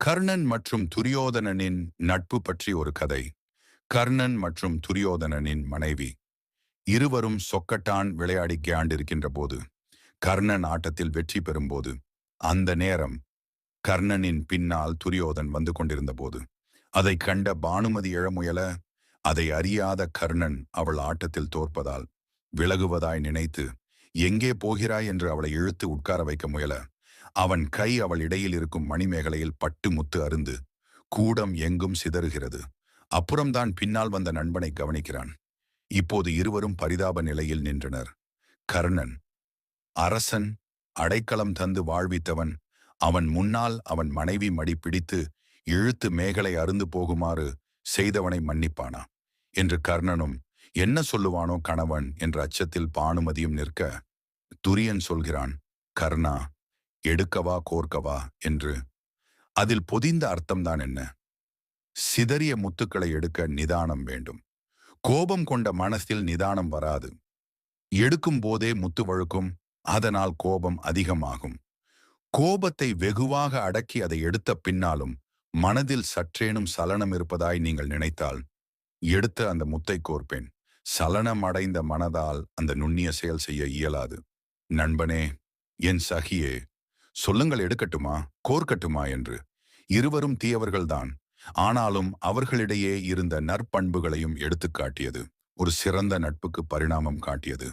கர்ணன் மற்றும் துரியோதனனின் நட்பு பற்றி ஒரு கதை. கர்ணன் மற்றும் துரியோதனனின் மனைவி இருவரும் சொக்கட்டான் விளையாடி கேண்டிருக்கின்ற போது, கர்ணன் ஆட்டத்தில் வெற்றி பெறும்போது, அந்த நேரம் கர்ணனின் பின்னால் துரியோதன் வந்து கொண்டிருந்த போது, அதை கண்ட பானுமதி எழ முயல, அதை அறியாத கர்ணன் அவள் ஆட்டத்தில் தோற்பதால் விலகுவதாய் நினைத்து, எங்கே போகிறாய் என்று அவளை இழுத்து உட்கார வைக்க முயல, அவன் கை அவள் இடையில் இருக்கும் மணிமேகலையில் பட்டு முத்து அருந்து கூடம் எங்கும் சிதறுகிறது. அப்புறம்தான் பின்னால் வந்த நண்பனை கவனிக்கிறான். இப்போது இருவரும் பரிதாப நிலையில் நின்றனர். கர்ணன் அரசன், அடைக்கலம் தந்து வாழ்வித்தவன், அவன் முன்னால் அவன் மனைவி மடி பிடித்து இழுத்து மேகலை அருந்து போகுமாறு செய்தவனை மன்னிப்பானா என்று கர்ணனும், என்ன சொல்லுவானோ கணவன் என்ற அச்சத்தில் பானுமதியும் நிற்க, துரியன் சொல்கிறான், கர்ணா, எடுக்கவா கோர்க்கவா என்று. அதில் பொதிந்த அர்த்தம்தான் என்ன? சிதறிய முத்துக்களை எடுக்க நிதானம் வேண்டும். கோபம் கொண்ட மனசில் நிதானம் வராது. எடுக்கும் போதே முத்து வழுக்கும், அதனால் கோபம் அதிகமாகும். கோபத்தை வெகுவாக அடக்கி அதை எடுத்த பின்னாலும் மனதில் சற்றேனும் சலனம் இருப்பதாய் நீங்கள் நினைத்தால், எடுத்த அந்த முத்தை கோர்ப்பேன். சலனம் அடைந்த மனதால் அந்த நுண்ணிய செயல் செய்ய இயலாது. நண்பனே, என் சகியே, சொல்லுங்கள், எடுக்கட்டுமா கோர்க்கட்டுமா என்று. இருவரும் தீயவர்கள்தான், ஆனாலும் அவர்களிடையே இருந்த நற்பண்புகளையும் எடுத்துக்காட்டியது. ஒரு சிறந்த நட்புக்கு பரிணாமம் காட்டியது.